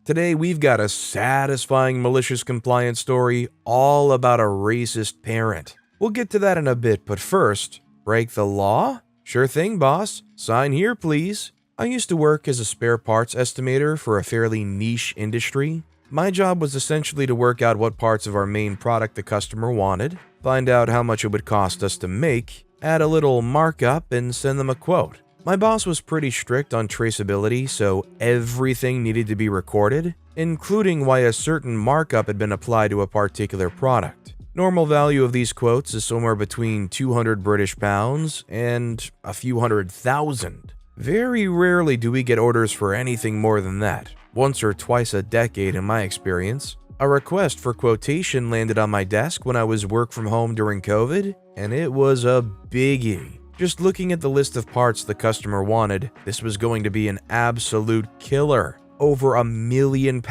Today we've got a satisfying malicious compliance story all about a racist parent. We'll get to that in a bit, but first, break the law? Sure thing, boss. Sign here, please. I used to work as a spare parts estimator for a fairly niche industry. My job was essentially to work out what parts of our main product the customer wanted, find out how much it would cost us to make, add a little markup, and send them a quote. My boss was pretty strict on traceability, so everything needed to be recorded, including why a certain markup had been applied to a particular product. Normal value of these quotes is somewhere between 200 British pounds and a few $100,000. Very rarely do we get orders for anything more than that, once or twice a decade in my experience. A request for quotation landed on my desk when I was work from home during COVID, and it was a biggie. Just looking at the list of parts the customer wanted, this was going to be an absolute killer. Over £1 million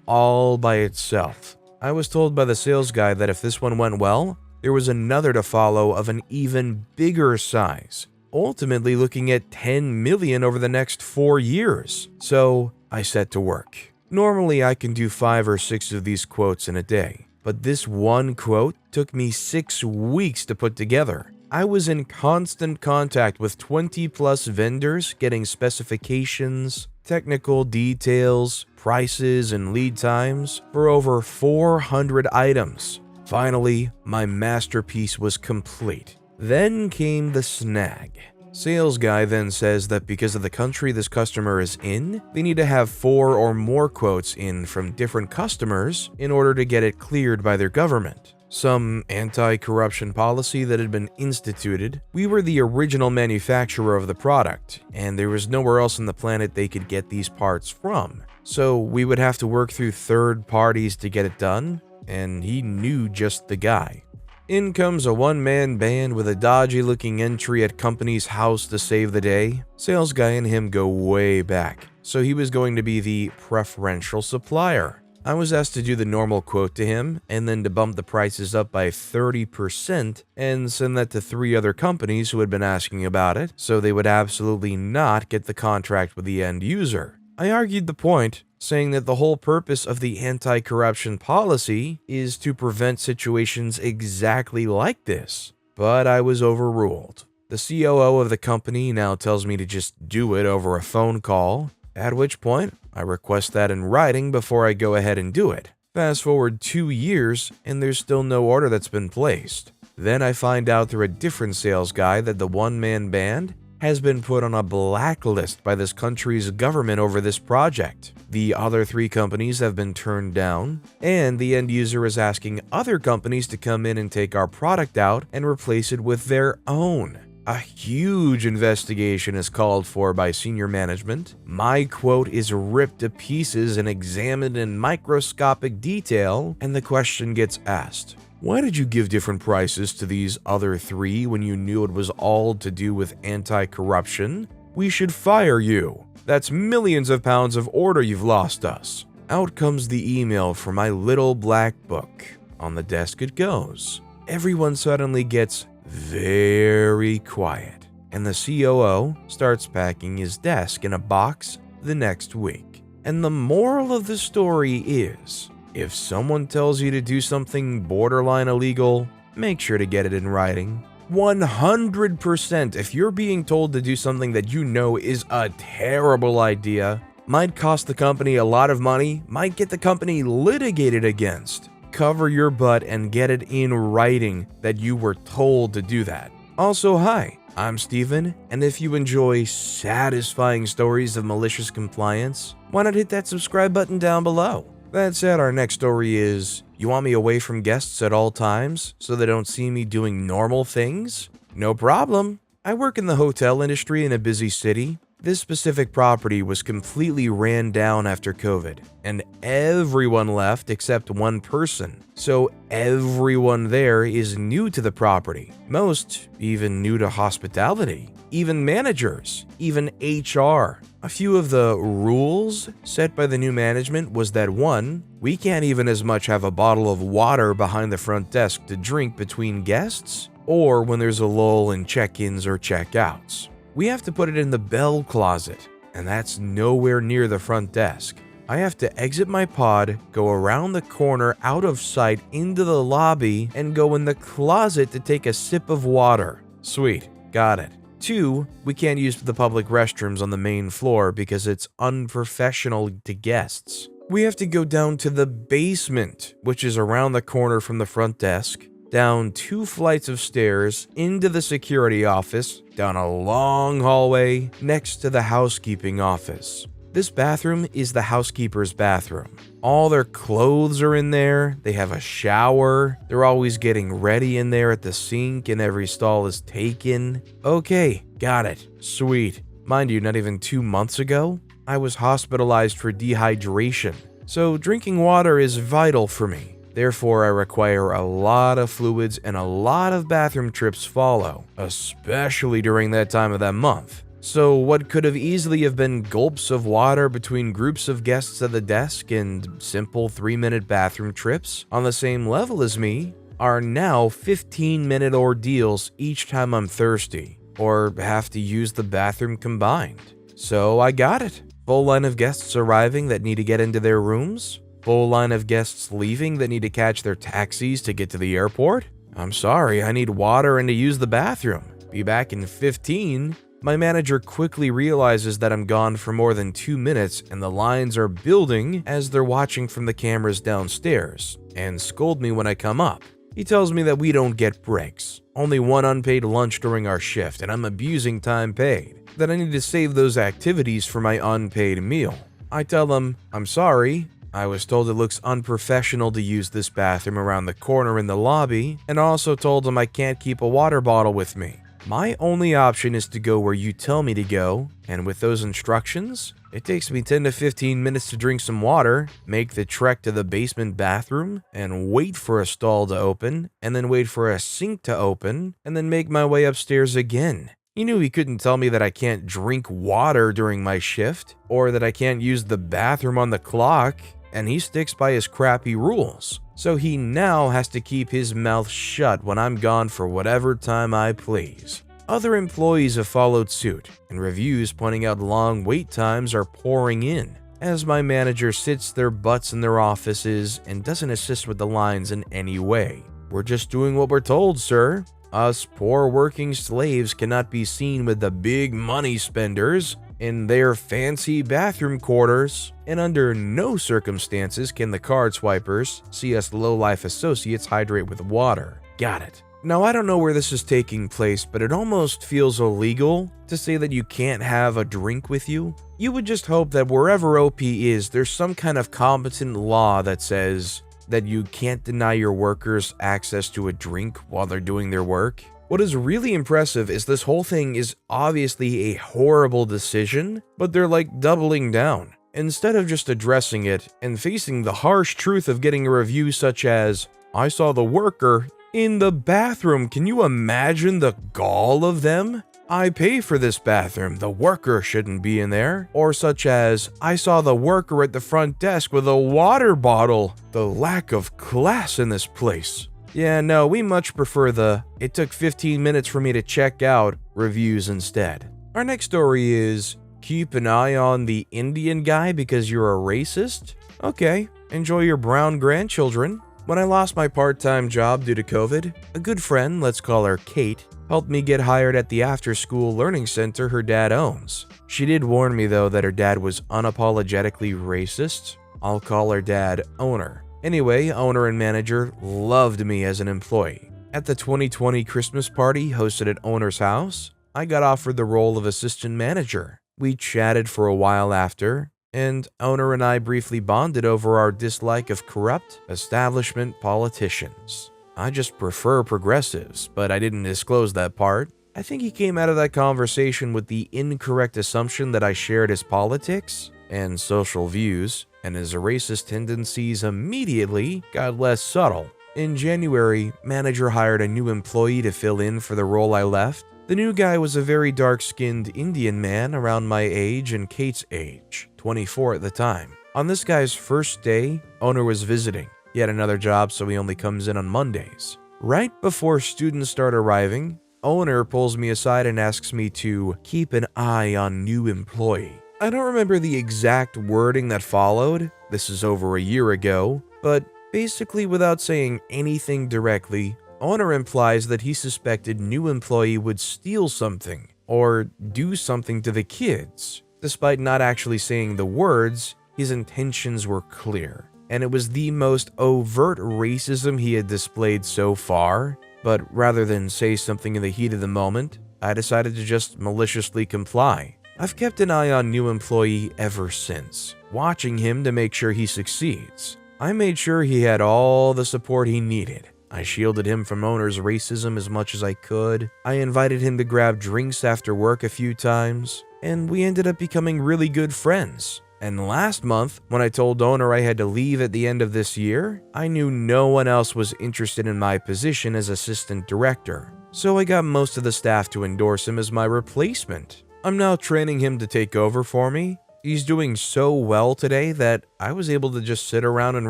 all by itself. I was told by the sales guy that if this one went well, there was another to follow of an even bigger size, ultimately looking at 10 million over the next 4 years. So I set to work. Normally I can do 5 or 6 of these quotes in a day, but this one quote took me 6 weeks to put together. I was in constant contact with 20 plus vendors getting specifications, technical details, prices, and lead times for over 400 items. Finally, my masterpiece was complete. Then came the snag. Sales guy then says that because of the country this customer is in, they need to have 4 or more quotes in from different customers in order to get it cleared by their government. Some anti-corruption policy that had been instituted. We were the original manufacturer of the product, and there was nowhere else on the planet they could get these parts from. So we would have to work through third parties to get it done, and he knew just the guy. In comes a one-man band with a dodgy-looking entry at company's house to save the day. Sales guy and him go way back, so he was going to be the preferential supplier. I was asked to do the normal quote to him, and then to bump the prices up by 30% and send that to 3 other companies who had been asking about it, so they would absolutely not get the contract with the end user. I argued the point, saying that the whole purpose of the anti-corruption policy is to prevent situations exactly like this, but I was overruled. The COO of the company now tells me to just do it over a phone call, at which point I request that in writing before I go ahead and do it. Fast forward 2 years and there's still no order that's been placed. Then I find out through a different sales guy that the one-man band has been put on a blacklist by this country's government over this project. The other 3 companies have been turned down, and the end user is asking other companies to come in and take our product out and replace it with their own. A huge investigation is called for by senior management. My quote is ripped to pieces and examined in microscopic detail, and the question gets asked, why did you give different prices to these other 3 when you knew it was all to do with anti-corruption? We should fire you. That's millions of pounds of order you've lost us. Out comes the email from my little black book. On the desk it goes. Everyone suddenly gets very quiet, and the COO starts packing his desk in a box the next week. And the moral of the story is, if someone tells you to do something borderline illegal, make sure to get it in writing. 100% if you're being told to do something that you know is a terrible idea, might cost the company a lot of money, might get the company litigated against, cover your butt and get it in writing that you were told to do that. Also, hi, I'm Steven, and if you enjoy satisfying stories of malicious compliance, why not hit that subscribe button down below? That said, our next story is, you want me away from guests at all times so they don't see me doing normal things? No problem. I work in the hotel industry in a busy city. This specific property was completely ran down after COVID, and everyone left except one person. So everyone there is new to the property. Most even new to hospitality. Even managers, even HR. A few of the rules set by the new management was that 1, we can't even as much have a bottle of water behind the front desk to drink between guests, or when there's a lull in check-ins or check-outs. We have to put it in the bell closet, and that's nowhere near the front desk. I have to exit my pod, go around the corner out of sight into the lobby, and go in the closet to take a sip of water. Sweet, got it. 2, we can't use the public restrooms on the main floor because it's unprofessional to guests. We have to go down to the basement, which is around the corner from the front desk, down 2 flights of stairs, into the security office, down a long hallway, next to the housekeeping office. This bathroom is the housekeeper's bathroom. All their clothes are in there, they have a shower, they're always getting ready in there at the sink and every stall is taken. Okay, got it. Sweet. Mind you, not even 2 months ago, I was hospitalized for dehydration, so drinking water is vital for me. Therefore, I require a lot of fluids and a lot of bathroom trips follow, especially during that time of that month. So what could have easily have been gulps of water between groups of guests at the desk and simple 3-minute bathroom trips on the same level as me are now 15-minute ordeals each time I'm thirsty or have to use the bathroom combined. So I got it. Full line of guests arriving that need to get into their rooms. Full line of guests leaving that need to catch their taxis to get to the airport. I'm sorry, I need water and to use the bathroom. Be back in 15. My manager quickly realizes that I'm gone for more than 2 minutes and the lines are building as they're watching from the cameras downstairs and scold me when I come up. He tells me that we don't get breaks, only 1 unpaid lunch during our shift, and I'm abusing time paid, that I need to save those activities for my unpaid meal. I tell him, I'm sorry, I was told it looks unprofessional to use this bathroom around the corner in the lobby, and also told him I can't keep a water bottle with me. My only option is to go where you tell me to go, and with those instructions, it takes me 10 to 15 minutes to drink some water, make the trek to the basement bathroom, and wait for a stall to open, and then wait for a sink to open, and then make my way upstairs again. He knew he couldn't tell me that I can't drink water during my shift, or that I can't use the bathroom on the clock, and he sticks by his crappy rules. So he now has to keep his mouth shut when I'm gone for whatever time I please. Other employees have followed suit, and reviews pointing out long wait times are pouring in, as my manager sits their butts in their offices and doesn't assist with the lines in any way. We're just doing what we're told, sir. Us poor working slaves cannot be seen with the big money spenders in their fancy bathroom quarters, and under no circumstances can the card swipers see us low-life associates hydrate with water. Got it. Now, I don't know where this is taking place, but it almost feels illegal to say that you can't have a drink with you. You would just hope that wherever OP is, there's some kind of competent law that says that you can't deny your workers access to a drink while they're doing their work. What is really impressive is this whole thing is obviously a horrible decision, but they're like doubling down. Instead of just addressing it and facing the harsh truth of getting a review such as, I saw the worker in the bathroom, can you imagine the gall of them? I pay for this bathroom, the worker shouldn't be in there. Or such as, I saw the worker at the front desk with a water bottle. The lack of class in this place. Yeah, no, we much prefer the, it took 15 minutes for me to check out reviews instead. Our next story is, keep an eye on the Indian guy because you're a racist? Okay, enjoy your brown grandchildren. When I lost my part-time job due to COVID, a good friend, let's call her Kate, helped me get hired at the after-school learning center her dad owns. She did warn me though that her dad was unapologetically racist. I'll call her dad Owner. Anyway, Owner and manager loved me as an employee. At the 2020 Christmas party hosted at Owner's house, I got offered the role of assistant manager. We chatted for a while after, and Owner and I briefly bonded over our dislike of corrupt establishment politicians. I just prefer progressives, but I didn't disclose that part. I think he came out of that conversation with the incorrect assumption that I shared his politics and social views, and his racist tendencies immediately got less subtle. In January, manager hired a new employee to fill in for the role I left. The new guy was a very dark-skinned Indian man around my age and Kate's age, 24 at the time. On this guy's first day, Owner was visiting. He had another job, so he only comes in on Mondays. Right before students start arriving, Owner pulls me aside and asks me to keep an eye on new employee. I don't remember the exact wording that followed, this is over a year ago, but basically without saying anything directly, owner implies that he suspected new employee would steal something or do something to the kids. Despite not actually saying the words, his intentions were clear, and it was the most overt racism he had displayed so far, but rather than say something in the heat of the moment, I decided to just maliciously comply. I've kept an eye on new employee ever since, watching him to make sure he succeeds. I made sure he had all the support he needed. I shielded him from owner's racism as much as I could. I invited him to grab drinks after work a few times, and we ended up becoming really good friends. And last month, when I told owner I had to leave at the end of this year, I knew no one else was interested in my position as assistant director, so I got most of the staff to endorse him as my replacement. I'm now training him to take over for me. He's doing so well today that I was able to just sit around and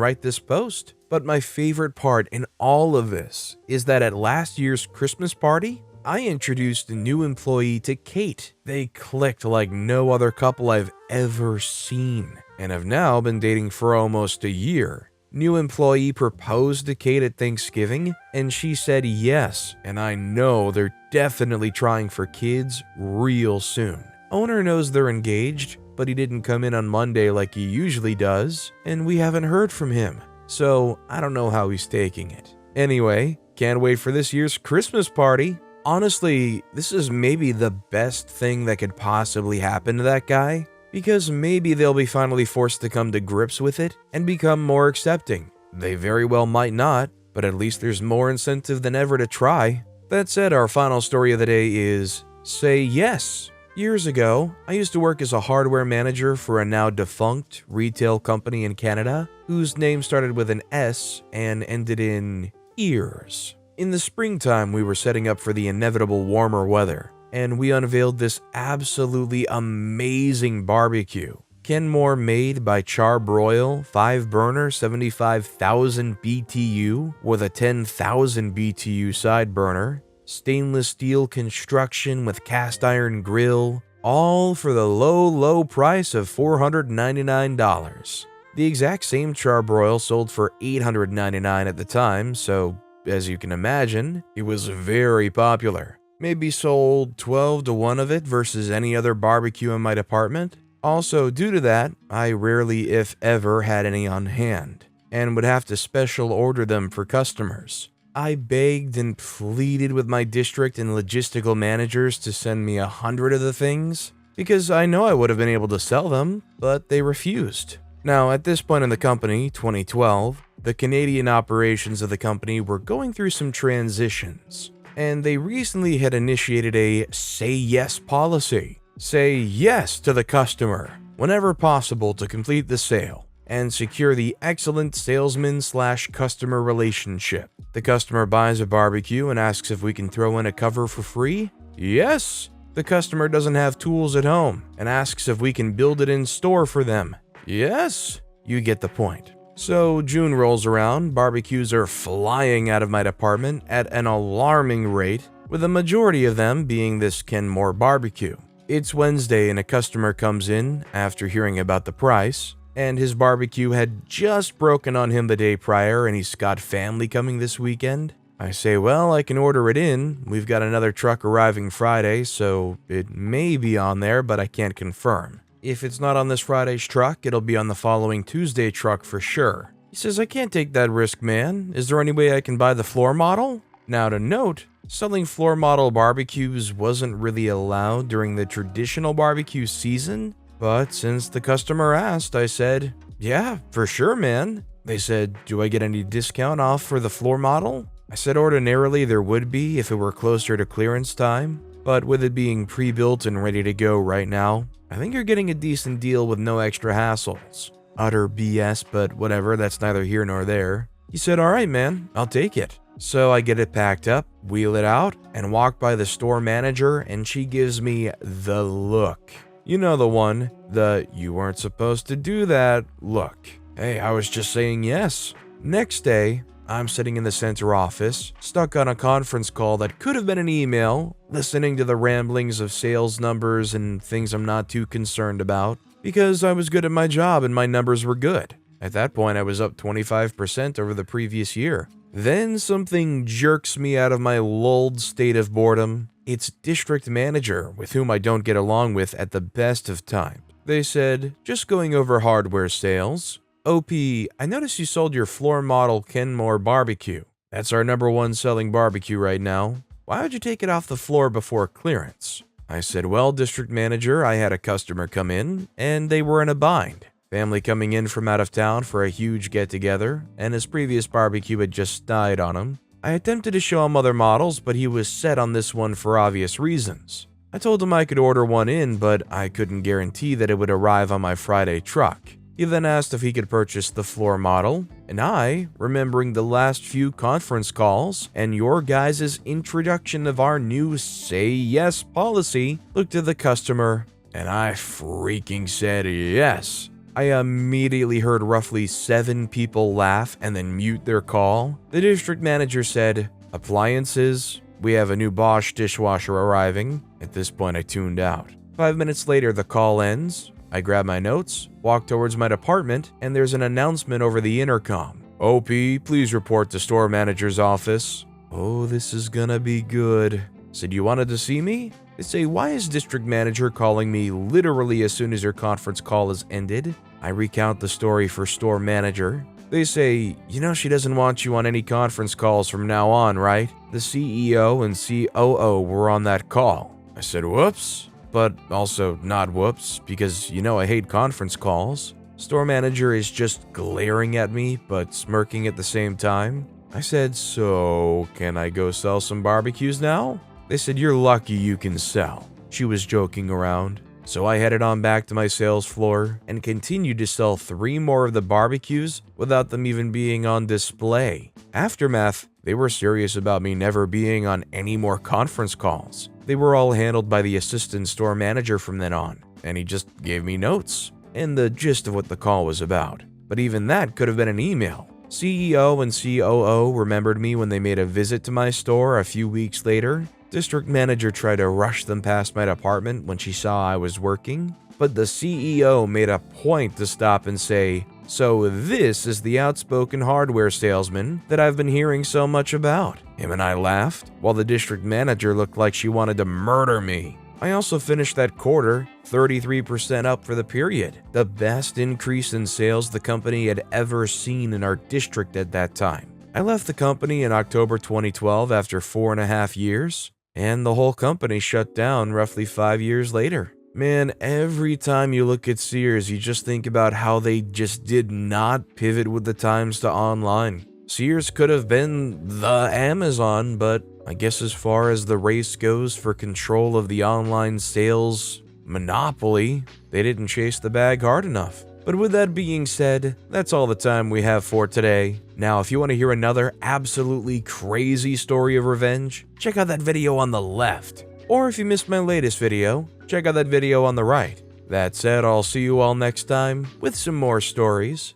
write this post. But my favorite part in all of this is that at last year's Christmas party, I introduced a new employee to Kate. They clicked like no other couple I've ever seen, and have now been dating for almost a year. New employee proposed to Kate at Thanksgiving, and she said yes, and I know they're definitely trying for kids real soon. Owner knows they're engaged, but he didn't come in on Monday like he usually does, and we haven't heard from him, so I don't know how he's taking it. Anyway, can't wait for this year's Christmas party. Honestly, this is maybe the best thing that could possibly happen to that guy, because maybe they'll be finally forced to come to grips with it and become more accepting. They very well might not, but at least there's more incentive than ever to try. That said, our final story of the day is Say Yes. Years ago, I used to work as a hardware manager for a now defunct retail company in Canada, whose name started with an S and ended in ears. In the springtime, we were setting up for the inevitable warmer weather, and we unveiled this absolutely amazing barbecue. Kenmore made by Charbroil 5-burner 75,000 BTU with a 10,000 BTU side burner, stainless steel construction with cast iron grill, all for the low price of $499. The exact same Charbroil sold for $899 at the time, so as you can imagine, it was very popular. Maybe sold 12 to 1 of it versus any other barbecue in my department. Also, due to that, I rarely, if ever, had any on hand, and would have to special order them for customers. I begged and pleaded with my district and logistical managers to send me 100 of the things, because I know I would have been able to sell them, but they refused. Now, at this point in the company, 2012, the Canadian operations of the company were going through some transitions, and they recently had initiated a Say Yes policy. Say yes to the customer whenever possible to complete the sale and secure the excellent salesman/customer relationship. The customer buys a barbecue and asks if we can throw in a cover for free. Yes. The customer doesn't have tools at home and asks if we can build it in store for them. Yes. You get the point. So June rolls around, barbecues are flying out of my department at an alarming rate, with the majority of them being this Kenmore barbecue. It's Wednesday and a customer comes in after hearing about the price, and his barbecue had just broken on him the day prior and he's got family coming this weekend. I say, well, I can order it in. We've got another truck arriving Friday, so it may be on there, but I can't confirm. If it's not on this Friday's truck, it'll be on the following Tuesday truck for sure. He says, I can't take that risk, man. Is there any way I can buy the floor model? Now to note, selling floor model barbecues wasn't really allowed during the traditional barbecue season, but since the customer asked, I said, yeah, for sure, man. They said, do I get any discount off for the floor model? I said ordinarily there would be if it were closer to clearance time, but with it being pre-built and ready to go right now, I think you're getting a decent deal with no extra hassles. Utter BS, but whatever, that's neither here nor there. He said, all right, man, I'll take it. So I get it packed up, wheel it out, and walk by the store manager, and she gives me the look. You know the one, the you weren't supposed to do that look. Hey, I was just saying yes. Next day, I'm sitting in the center office, stuck on a conference call that could have been an email, listening to the ramblings of sales numbers and things I'm not too concerned about, because I was good at my job and my numbers were good. At that point, I was up 25% over the previous year. Then something jerks me out of my lulled state of boredom. It's district manager, with whom I don't get along with at the best of times. They said, just going over hardware sales. OP, I noticed you sold your floor model Kenmore barbecue. That's our #1 selling barbecue right now. Why would you take it off the floor before clearance? I said, well, district manager, I had a customer come in, and they were in a bind. Family coming in from out of town for a huge get-together, and his previous barbecue had just died on him. I attempted to show him other models, but he was set on this one for obvious reasons. I told him I could order one in, but I couldn't guarantee that it would arrive on my Friday truck. He then asked if he could purchase the floor model, and I, remembering the last few conference calls and your guys' introduction of our new Say Yes policy, looked at the customer, and I freaking said yes. I immediately heard roughly 7 people laugh and then mute their call. The district manager said, appliances, we have a new Bosch dishwasher arriving. At this point, I tuned out. 5 minutes later, the call ends. I grab my notes, walk towards my department, and there's an announcement over the intercom. OP, please report to store manager's office. Oh, this is gonna be good. Said you wanted to see me? They say, why is district manager calling me literally as soon as your conference call is ended? I recount the story for store manager. They say, you know she doesn't want you on any conference calls from now on, right? The CEO and COO were on that call. I said, whoops. But also not whoops, because you know I hate conference calls. Store manager is just glaring at me, but smirking at the same time. I said, so can I go sell some barbecues now? They said, you're lucky you can sell. She was joking around. So I headed on back to my sales floor and continued to sell 3 more of the barbecues without them even being on display. Aftermath, they were serious about me never being on any more conference calls. They were all handled by the assistant store manager from then on, and he just gave me notes and the gist of what the call was about. But even that could have been an email. CEO and COO remembered me when they made a visit to my store a few weeks later. District manager tried to rush them past my department when she saw I was working, but the CEO made a point to stop and say, so this is the outspoken hardware salesman that I've been hearing so much about. Him and I laughed, while the district manager looked like she wanted to murder me. I also finished that quarter 33% up for the period, the best increase in sales the company had ever seen in our district at that time. I left the company in October 2012 after 4.5 years, and the whole company shut down roughly 5 years later. Man, every time you look at Sears, you just think about how they just did not pivot with the times to online. Sears could have been the Amazon, but I guess as far as the race goes for control of the online sales monopoly, they didn't chase the bag hard enough. But with that being said, that's all the time we have for today. Now, if you want to hear another absolutely crazy story of revenge, check out that video on the left. Or if you missed my latest video, check out that video on the right. That said, I'll see you all next time with some more stories.